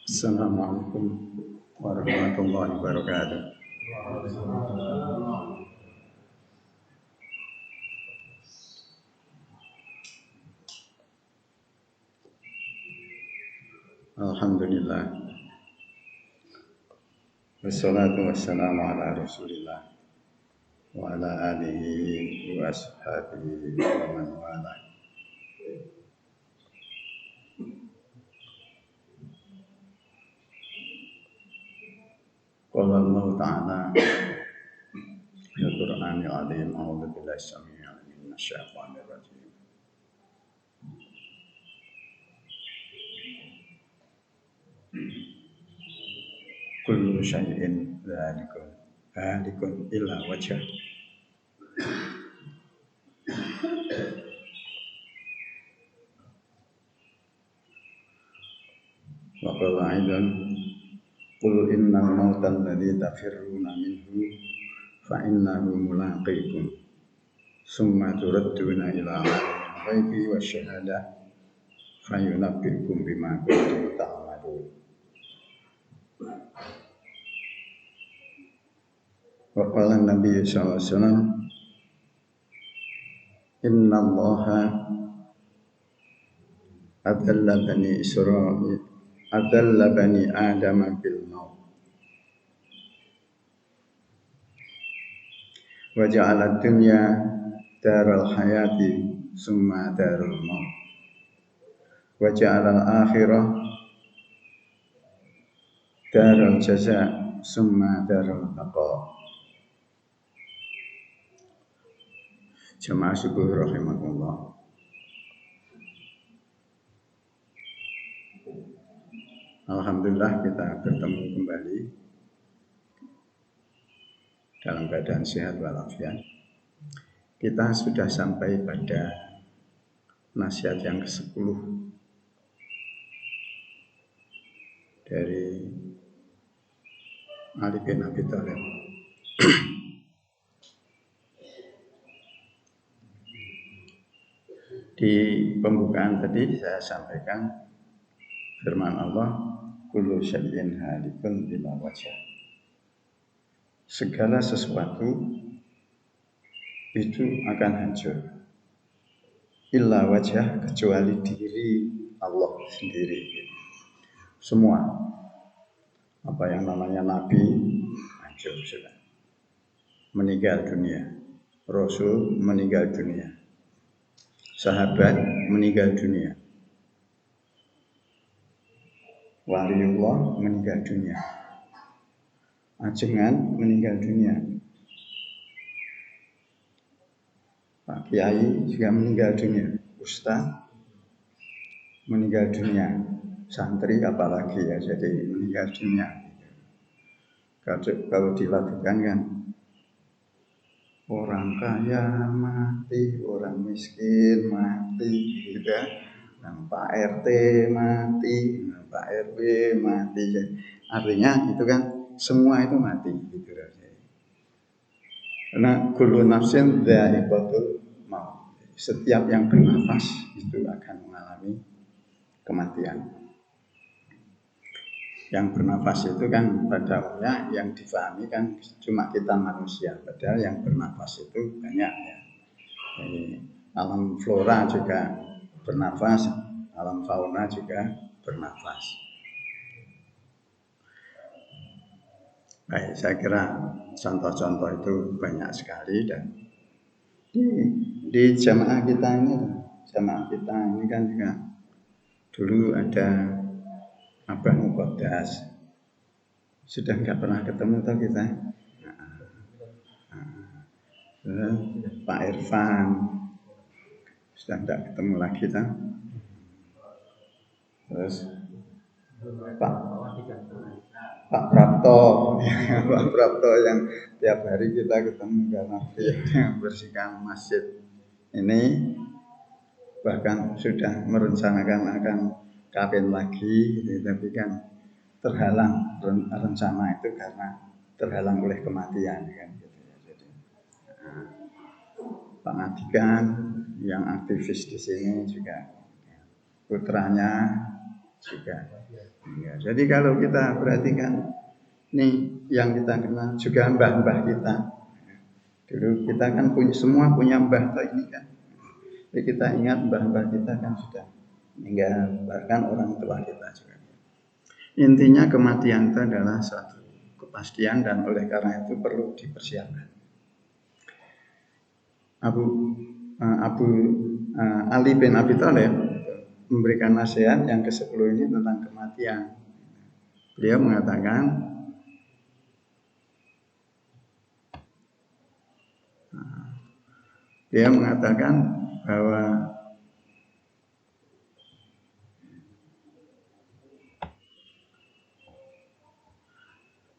Assalamualaikum warahmatullahi wabarakatuh. Alhamdulillah. Wassalatu wassalamu ala Rasulillah wa ala alihi wa ashabihi wa man wala. Qala Allah Ta'ala fil Qur'anil Azim, a'udzu billahi samii'il 'aliim minasyaitonir rajim. Kullu syai'in halikun illa wajhah. Wa qala aidan qul innal mauta alladzi tafirruna minhu fa innahu mulaqikum summa turadduna ila alimil ghaibi wasyahadah fayunabbi'ukum bima kuntum ta'malun. Wa qala Nabi sallallahu alaihi wasallam inna Allaha adalla bani Israil adalla bani Adam bil maut wa ja'ala dunya daral hayati summa darul maut wa ja'ala al-akhirah daral jaza summa darul baqa. Jamaah subuh rahimakumullah. Alhamdulillah kita bertemu kembali dalam keadaan sehat walafiat. Kita sudah sampai pada nasihat yang ke-10 dari Ali bin Abi Thalib. Di pembukaan tadi saya sampaikan firman Allah, kullu syai'in halikun illa wajhah. Segala sesuatu itu akan hancur. Illa wajhah, kecuali diri Allah sendiri. Semua apa yang namanya nabi hancur sudah. Meninggal dunia. Rasul meninggal dunia. Sahabat meninggal dunia. Waliullah meninggal dunia. Ajengan meninggal dunia. Pak Kiai juga meninggal dunia. Ustaz meninggal dunia. Santri apalagi ya, jadi meninggal dunia. Kalau dilakukan kan orang kaya mati, orang miskin mati, gitu ya. Pak RT mati, Pak RW mati. Artinya itu kan semua itu mati, gitu. Karena kullu nafsin dha'iqatul maut. Setiap yang bernafas itu akan mengalami kematian. Yang bernafas itu kan pada umumnya yang difahami kan cuma kita manusia, padahal yang bernafas itu banyak ya. Jadi, alam flora juga bernafas, alam fauna juga bernafas. Baik, saya kira contoh-contoh itu banyak sekali dan di jamaah kita ini kan juga dulu ada Abah Muqaddas, sudah nggak pernah ketemu tau kita. Pak Irfan sudah nggak ketemu lagi tau. Terus Pak Prapto, Pak Prapto yang tiap hari kita ketemu karena dia bersihkan masjid ini, bahkan sudah merencanakan akan kawin lagi, tapi kan terhalang rencana itu karena terhalang oleh kematian kan gitu ya. Jadi Pak Ngadikan yang aktivis di sini juga putranya juga. Ya, jadi kalau kita perhatikan nih yang kita kenal juga mbah-mbah kita. Dulu kita kan semua punya mbah ini kan. Jadi kita ingat mbah-mbah kita kan sudah meninggal, bahkan orang tua kita juga. Intinya kematian itu adalah suatu kepastian dan oleh karena itu perlu dipersiapkan. Abu Ali bin Abi Thalib memberikan nasihat yang ke-10 ini tentang kematian. Beliau mengatakan bahwa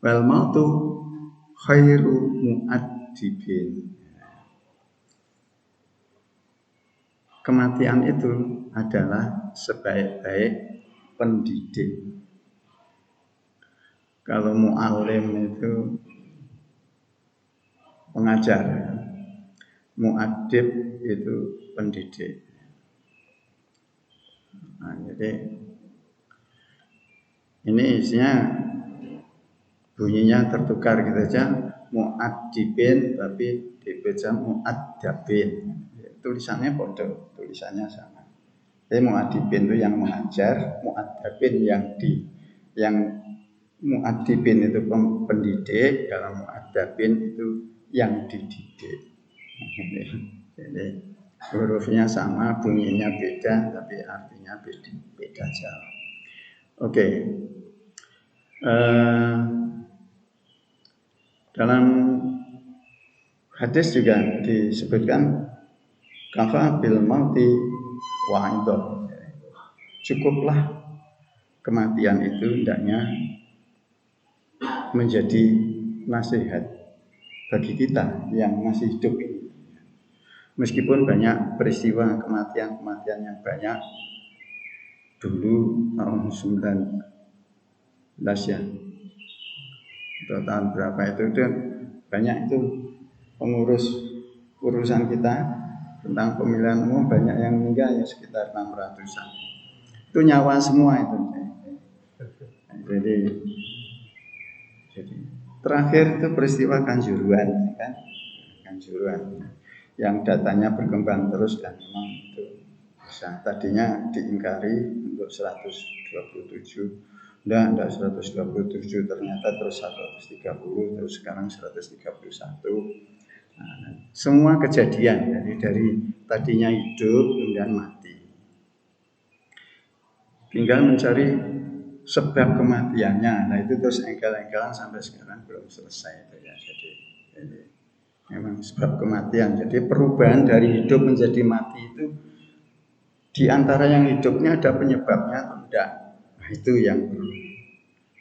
wal mautu khairu mu'addibin. Kematian itu adalah sebaik-baik pendidik. Kalau mu'alim itu pengajar, mu'addib itu pendidik. Nah, jadi ini isinya bunyinya tertukar gitu aja, mu'addibin tapi dibaca mu'addabin. Tulisannya bodoh, tulisannya sama. Jadi mu'addibin itu yang mengajar, mu'addabin yang mu'addibin itu pendidik, kalau mu'addabin itu yang dididik. Jadi hurufnya sama, bunyinya beda, tapi artinya beda jauh. Oke. Dalam hadis juga disebutkan kafa bil mauti wa'idho. Cukuplah kematian itu hendaknya menjadi nasihat bagi kita yang masih hidup ini. Meskipun banyak peristiwa kematian yang banyak dulu tahun 19 ya, atau tahun berapa itu banyak itu urusan kita tentang pemilihan umum banyak yang meninggal ya sekitar 600-an. Itu nyawa semua itu. Jadi terakhir itu peristiwa Kanjuruhan kan. Kanjuruhan yang datanya berkembang terus dan memang itu bisa. Tadinya diingkari untuk 127. Enggak 127, ternyata terus 130, terus sekarang 131. Nah, semua kejadian dari tadinya hidup kemudian mati. Tinggal mencari sebab kematiannya. Nah itu terus engkel-engkelan sampai sekarang belum selesai itu ya. Jadi memang sebab kematian. Jadi perubahan dari hidup menjadi mati itu di antara yang hidupnya ada penyebabnya atau tidak. Nah itu yang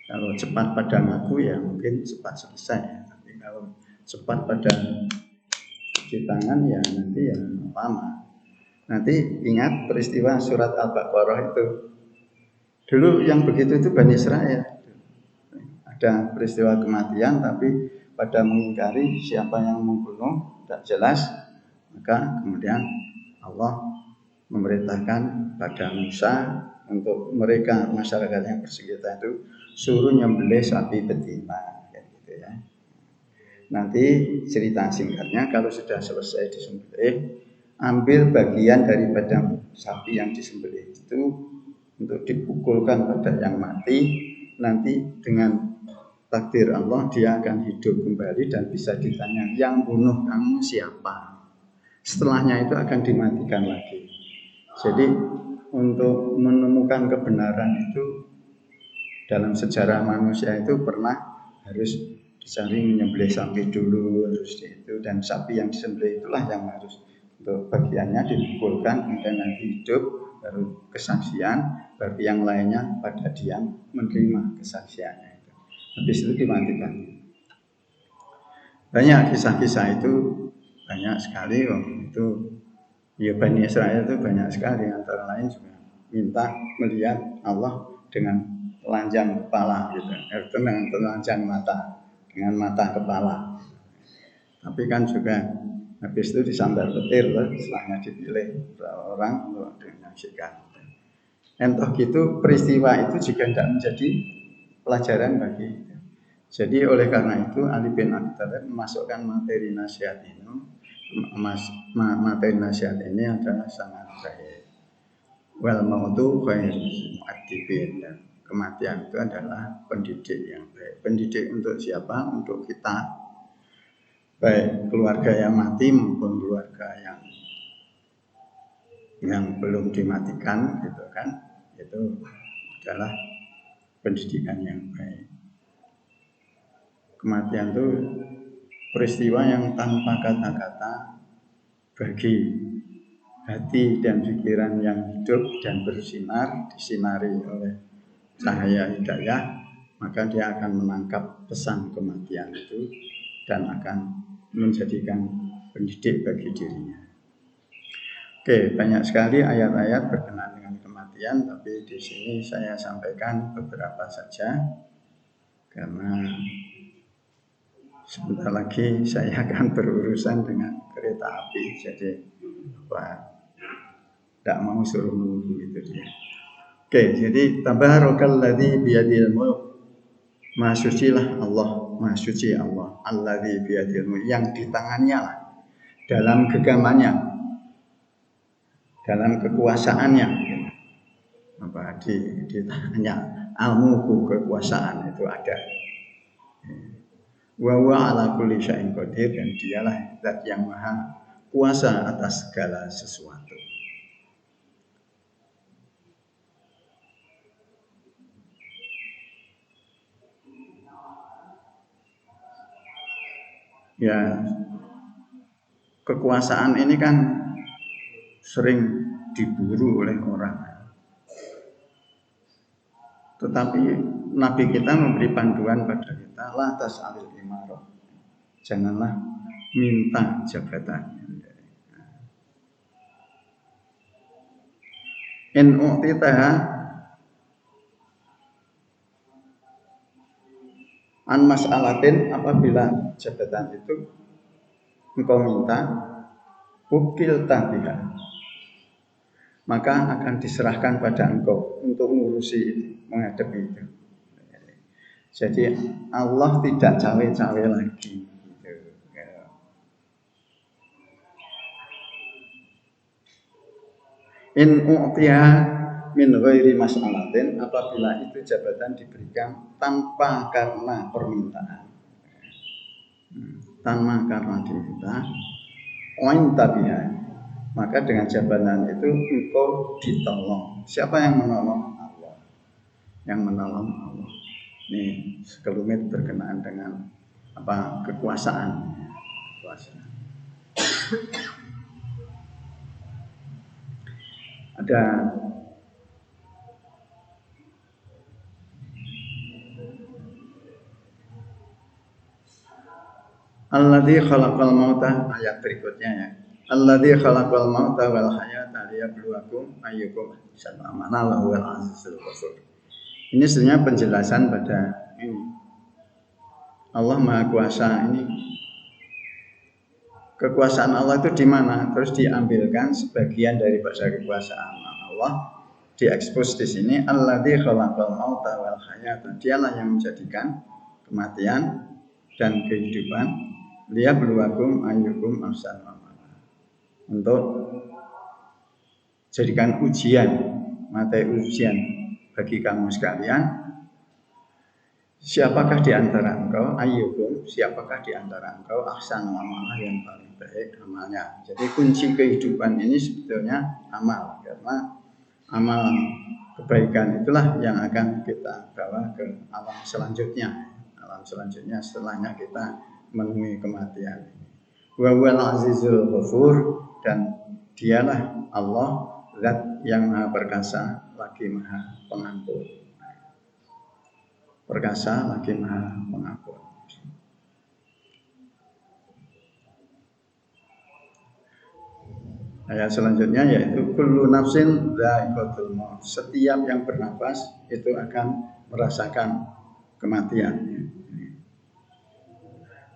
kalau cepat pada ngaku ya mungkin cepat selesai. Tapi kalau cepat pada cuci tangan ya nanti ya lama. Nanti ingat peristiwa surat Al-Baqarah itu. Dulu yang begitu itu Bani Israel. Ada peristiwa kematian tapi pada mengingkari siapa yang membunuh tidak jelas, maka kemudian Allah memerintahkan pada Musa untuk mereka masyarakat yang bersengketa itu suruh nyembelih sapi betina kayak gitu ya. Nanti cerita singkatnya kalau sudah selesai disembelih, ambil bagian daripada sapi yang disembelih itu untuk dipukulkan pada yang mati. Nanti dengan takdir Allah dia akan hidup kembali dan bisa ditanya yang bunuh kamu siapa. Setelahnya itu akan dimatikan lagi. Jadi untuk menemukan kebenaran itu dalam sejarah manusia itu pernah harus dicari menyembelih sapi dulu harus itu, dan sapi yang disembelih itulah yang harus untuk bagiannya dipukulkan kemudian nanti hidup baru kesaksian, bagi yang lainnya pada diam menerima kesaksiannya itu. Habis itu dimatikan. Banyak kisah-kisah itu banyak sekali itu ya. Bani Israel itu banyak sekali, antara lain juga minta melihat Allah dengan telanjang kepala gitu, dengan telanjang mata, dengan mata kepala. Tapi kan juga habis itu disambar petir loh, setelahnya dipilih orang untuk menyaksikan. Entah gitu peristiwa itu juga tidak menjadi pelajaran bagi kita. Jadi oleh karena itu Ali bin Abi Thalib memasukkan materi nasihat ini. Materi nasihat ini adalah sangat baik. Wal mautu khairul mu'addibin. Kematian itu adalah pendidik yang baik. Pendidik untuk siapa? Untuk kita. Baik keluarga yang mati maupun keluarga yang belum dimatikan gitu kan. Itu adalah pendidikan yang baik. Kematian itu peristiwa yang tanpa kata-kata bagi hati dan pikiran yang hidup dan bersinar, disinari oleh cahaya hidayah, maka dia akan menangkap pesan kematian itu dan akan menjadikan pendidik bagi dirinya. Oke, banyak sekali ayat-ayat berkenaan dengan kematian, tapi di sini saya sampaikan beberapa saja karena sebentar lagi saya akan berurusan dengan kereta api, jadi tidak mau suruh menunggu itu dia. Oke, jadi tabarakalladzi biyadil mulk. Maha sucilah Allah, maha suci Allah, alladzi biyadil mulk, yang di tangannya lah, dalam genggamannya, dalam kekuasaannya, apa di tangannya, al-mulku kekuasaan itu ada. Wa huwa ala kulli syai'in qadir, dan dialah zat yang maha kuasa atas segala sesuatu. Ya, kekuasaan ini kan sering diburu oleh orang. Tetapi Nabi kita memberi panduan pada kita, la tas'alil imarah. Janganlah minta jabatan. In u'titaha an mas'alatin, apabila jabatan itu engkau minta, ukil tabiha, maka akan diserahkan pada engkau untuk mengurusi itu, menghadapi itu. Jadi Allah tidak cawe-cawe lagi. In u'tiha min ghairi mas'alatin, apabila itu jabatan diberikan tanpa karena permintaan, tanpa karena diminta, oin tabiha, maka dengan jabatan itu engkau ditolong. Siapa yang menolong? Allah. Yang menolong Allah. Ini sekelumit berkenaan dengan apa? Kekuasaan. Ada alladzi khalaqal mauta, ayat berikutnya ya. Alladzi khalaqal mauta wal hayata liyabluwakum ayyukum ahsanu amala wa huwal azizul ghafur. Ini sebenarnya penjelasan pada ini. Allah Maha Kuasa ini. Kekuasaan Allah itu di mana? Terus diambilkan sebagian daripada kekuasaan Allah, diekspos di sini. Alladzi khalaqal mauta wal hayata. Dialah yang menjadikan kematian dan kehidupan. Liyabluwakum ayyukum ahsanu amala. Untuk jadikan ujian, materi ujian bagi kamu sekalian. Siapakah di antara engkau, ayyukum, siapakah di antara engkau ahsanu amala, yang paling baik amalnya. Jadi kunci kehidupan ini sebetulnya amal, karena amal kebaikan itulah yang akan kita bawa ke alam selanjutnya. Alam selanjutnya setelahnya kita menemui kematian. Wa huwal azizul ghafur, dan dialah Allah zat yang maha perkasa lagi maha pengampun. Perkasa lagi maha pengampun. Ayat selanjutnya yaitu kullu nafsin dha'iqatul maut. Setiap yang bernafas itu akan merasakan kematian.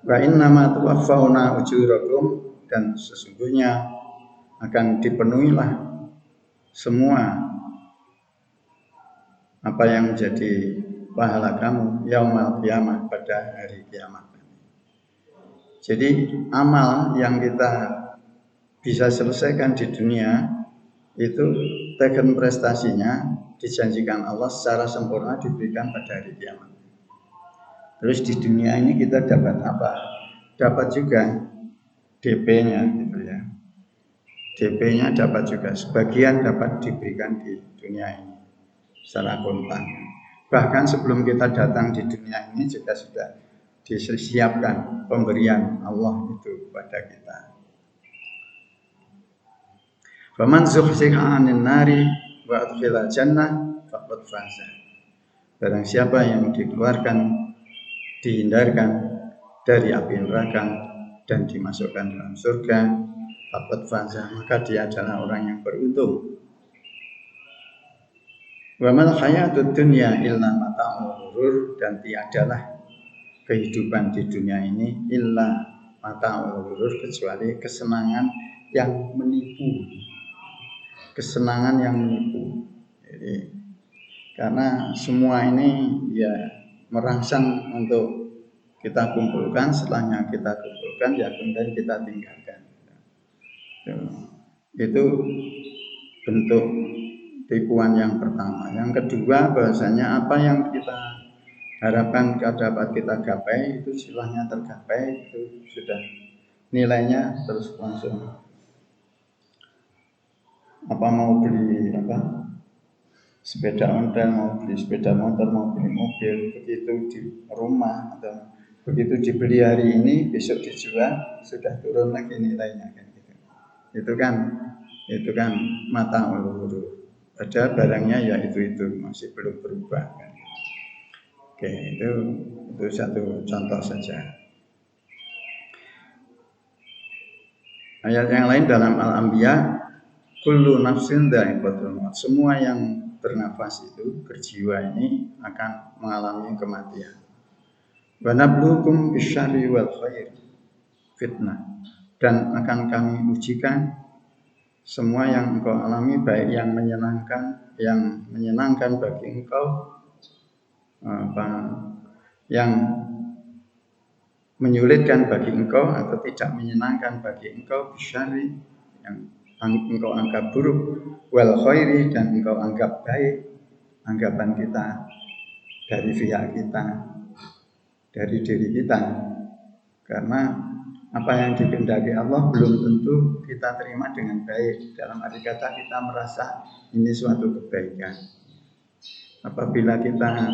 Wa innama tuwaffawna ujurakum, dan sesungguhnya akan dipenuhilah semua apa yang menjadi pahala kamu yaumal qiyamah, pada hari kiamat. Jadi amal yang kita bisa selesaikan di dunia itu taken prestasinya dijanjikan Allah secara sempurna diberikan pada hari kiamat. Terus di dunia ini kita dapat apa? Dapat juga DP-nya gitu ya. DP-nya dapat juga, sebagian dapat diberikan di dunia ini secara kontan. Bahkan sebelum kita datang di dunia ini juga sudah disiapkan pemberian Allah itu kepada kita. Faman zuhziha 'anil nari wa udkhilal jannah faqad faza. Barang siapa yang dihindarkan dari api neraka dan dimasukkan dalam surga, faqad faza, maka dia adalah orang yang beruntung. Wa mal hayatud dunya illa mata'ul ghurur, dan tiadalah kehidupan di dunia ini illa mata'ul ghurur, kecuali kesenangan yang menipu. Kesenangan yang menipu. Jadi karena semua ini ya merangsang untuk kita kumpulkan, setelahnya kita kumpulkan, ya kemudian kita tinggalkan. Itu bentuk tipuan yang pertama. Yang kedua, bahasanya apa yang kita harapkan dapat kita gapai itu istilahnya tergapai, itu sudah nilainya terus langsung. Apa mau beli sepeda ontel, mau beli sepeda motor, mau beli mobil, begitu di rumah atau begitu dibeli hari ini, besok dijual sudah turun lagi nilainya kan gitu. Itu kan mata ulur. Ada barangnya ya itu masih belum berubah kan. Oke, itu satu contoh saja. Ayat yang lain dalam Al-Anbiya, kullu nafsin dha'iqatul maut. Semua yang bernafas itu, berjiwa ini akan mengalami kematian. Wa nabluukum bisyarri wal khair fitnah, dan akan kami ujikan semua yang engkau alami, baik yang menyenangkan bagi engkau, yang menyulitkan bagi engkau atau tidak menyenangkan bagi engkau, bisyarri, yang engkau anggap buruk, wal khairi, dan engkau anggap baik, anggapan kita dari pihak kita, dari diri kita. Karena apa yang dikehendaki Allah belum tentu kita terima dengan baik. Dalam arti kata kita merasa ini suatu kebaikan. Apabila kita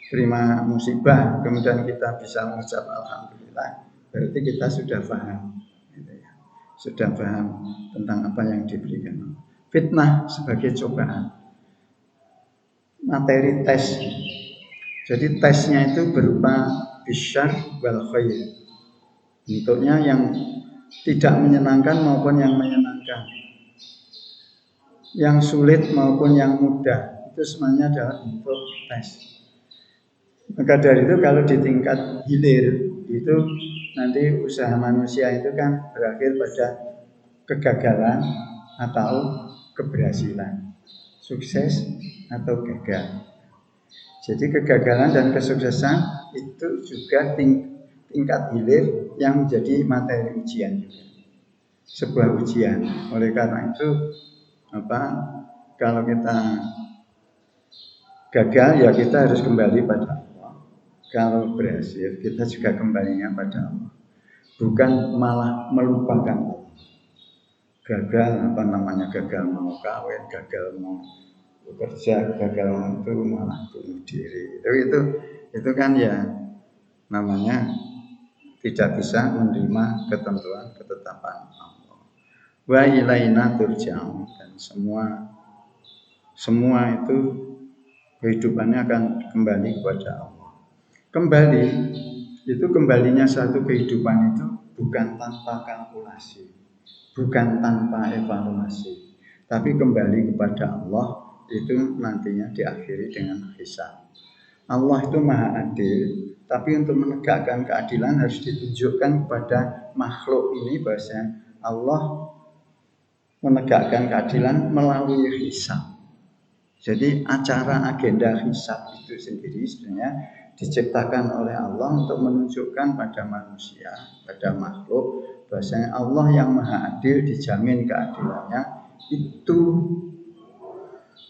terima musibah kemudian kita bisa mengucap alhamdulillah, berarti kita sudah paham, sudah paham tentang apa yang diberikan. Fitnah sebagai cobaan, materi tes. Jadi tesnya itu berupa bisyar wal khair, bentuknya yang tidak menyenangkan maupun yang menyenangkan, yang sulit maupun yang mudah, itu semuanya adalah bentuk tes. Maka dari itu kalau di tingkat hilir itu nanti usaha manusia itu kan berakhir pada kegagalan atau keberhasilan, sukses atau gagal. Jadi kegagalan dan kesuksesan itu juga tingkat hilir yang menjadi materi ujian juga, sebuah ujian. Oleh karena itu kalau kita gagal ya kita harus kembali pada Allah. Kalau berhasil kita juga kembalinya pada Allah, bukan malah melupakan Allah. Gagal gagal mau kawin, gagal mau bekerja, gagal itu malah bunuh diri. Itu kan ya namanya tidak bisa menerima ketentuan ketetapan Allah. Wa ilaina turja'un, dan semua itu kehidupannya akan kembali kepada Allah. Kembalinya satu kehidupan itu bukan tanpa kalkulasi, bukan tanpa evaluasi, tapi kembali kepada Allah itu nantinya diakhiri dengan hisab. Allah itu maha adil, tapi untuk menegakkan keadilan harus ditunjukkan kepada makhluk ini bahwasanya Allah menegakkan keadilan melalui hisab. Jadi acara agenda hisab itu sendiri sebenarnya diciptakan oleh Allah untuk menunjukkan pada manusia, pada makhluk, bahwasanya Allah yang maha adil dijamin keadilannya itu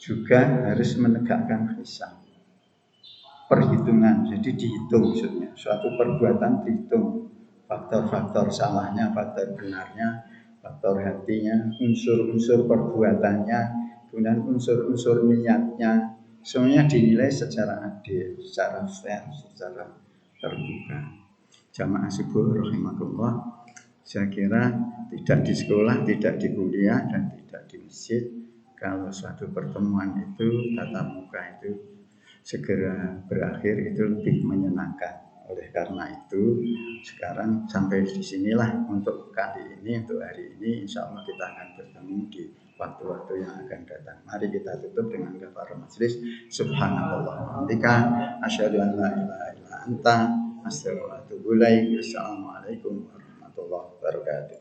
juga harus menegakkan hisab. Perhitungan, jadi dihitung maksudnya. Suatu perbuatan dihitung. Faktor-faktor salahnya, faktor benarnya, faktor hatinya, unsur-unsur perbuatannya, kemudian unsur-unsur niatnya, semuanya dinilai secara adil, secara fair, secara terbuka. Jamaah subuh rahimakumullah, saya kira tidak di sekolah, tidak di kuliah, dan tidak di masjid, kalau suatu pertemuan itu, tatap muka itu segera berakhir itu lebih menyenangkan. Oleh karena itu sekarang sampai di sinilah untuk kali ini, untuk hari ini, insya Allah kita akan bertemu di waktu-waktu yang akan datang. Mari kita tutup dengan kafarah majelis. Subhanallah wa bihamdika asyhadu an la ilaha illa anta astaghfiruka wa atubu ilaik. Assalamualaikum warahmatullahi wabarakatuh.